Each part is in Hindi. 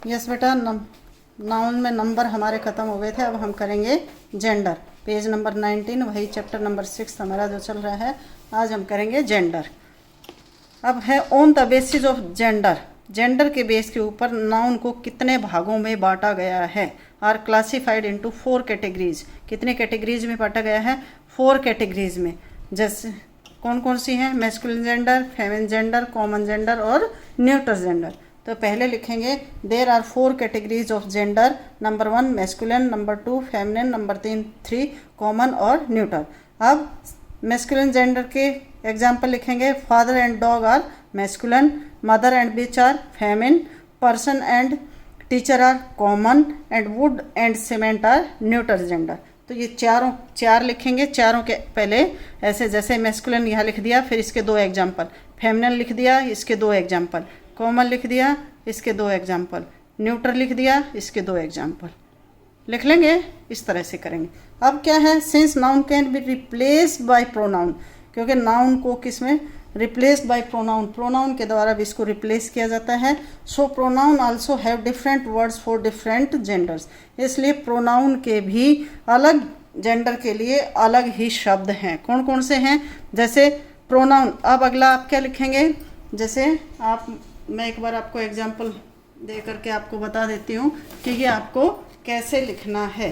यस बेटा, नाउन में नंबर हमारे ख़त्म हो गए थे, अब हम करेंगे जेंडर। पेज नंबर 19, वही चैप्टर नंबर 6 हमारा जो चल रहा है, आज हम करेंगे जेंडर। अब है on the basis of gender. Gender के बेस के ऊपर नाउन को कितने भागों में बांटा गया है। Are classified into 4 categories. कितने कैटेगरीज में बांटा गया है? 4 कैटेगरीज में। जैसे कौन कौन सी हैं? Masculine gender, feminine gender, common gender और न्यूट्रल जेंडर। तो पहले लिखेंगे there are 4 categories of gender. Number 1 masculine, number 2 feminine, number 3 common और न्यूट्रल। अब मैस्कुलिन जेंडर के एग्जाम्पल लिखेंगे। Father and dog are masculine, mother and bitch are feminine, person and teacher are common and wood and cement are neutral gender. तो ये चार लिखेंगे। चारों के पहले ऐसे, जैसे मैस्कुलिन यहाँ लिख दिया, फिर इसके 2 एग्जाम्पल, फेमिनिन लिख दिया, इसके 2 एग्जाम्पल, कॉमन लिख दिया, इसके 2 एग्जाम्पल, न्यूट्रल लिख दिया, इसके 2 एग्जाम्पल लिख लेंगे। इस तरह से करेंगे। अब क्या है? Since noun can be replaced by pronoun, क्योंकि नाउन को किस में? रिप्लेस्ड बाय प्रोनाउन, प्रोनाउन के द्वारा भी इसको रिप्लेस किया जाता है। So pronoun also have different words for different genders. इसलिए प्रोनाउन के भी अलग जेंडर के लिए अलग ही शब्द हैं। कौन कौन से हैं? जैसे प्रोनाउन। अब अगला आप क्या लिखेंगे? जैसे मैं एक बार आपको एग्जाम्पल दे करके आपको बता देती हूँ कि ये आपको कैसे लिखना है।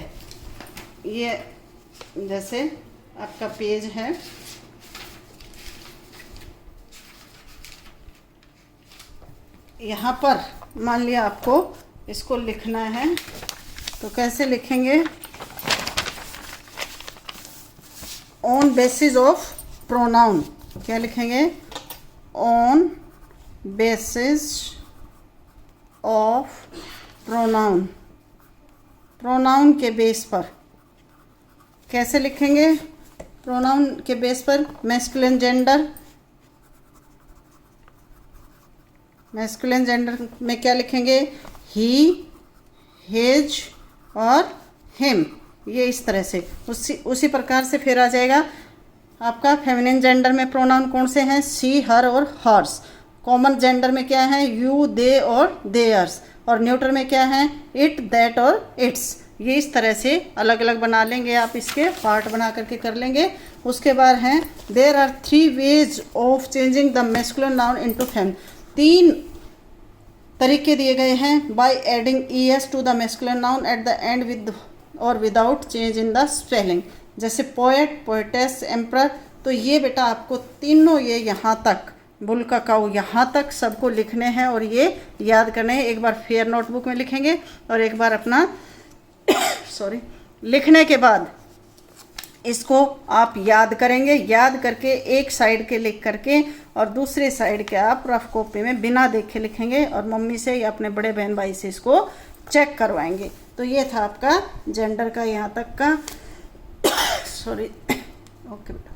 ये जैसे आपका पेज है, यहाँ पर मान लिया आपको इसको लिखना है, तो कैसे लिखेंगे? On basis of pronoun. क्या लिखेंगे? On basis of pronoun. Pronoun के बेस पर कैसे लिखेंगे? प्रोनाउन के बेस पर मैस्कुलिन जेंडर। मैस्कुलिन जेंडर में क्या लिखेंगे? ही, हिज और हिम। ये इस तरह से उसी प्रकार से फिर आ जाएगा आपका फेमिनिन जेंडर में प्रोनाउन कौन से हैं? शी, हर और हर्स। कॉमन जेंडर में क्या है? यू, दे और देयर्स। और न्यूट्रल में क्या है? इट, दैट और इट्स। ये इस तरह से अलग अलग बना लेंगे, आप इसके पार्ट बना करके कर लेंगे। उसके बाद हैं there are 3 ways of changing the masculine noun into feminine. 3 तरीके दिए गए हैं। By adding es to the masculine noun at the end with और without change in the spelling. जैसे पोएट, पोएटेस, एम्परर। तो ये बेटा आपको तीनों ये यहाँ तक, बुल का काऊ यहाँ तक सबको लिखने हैं और ये याद करने हैं। एक बार फेयर नोटबुक में लिखेंगे और एक बार अपना लिखने के बाद इसको आप याद करेंगे। याद करके एक साइड के लिख करके और दूसरे साइड के आप रफ कॉपी में बिना देखे लिखेंगे और मम्मी से या अपने बड़े बहन भाई से इसको चेक करवाएंगे। तो ये था आपका जेंडर का यहाँ तक का ओके बेटा।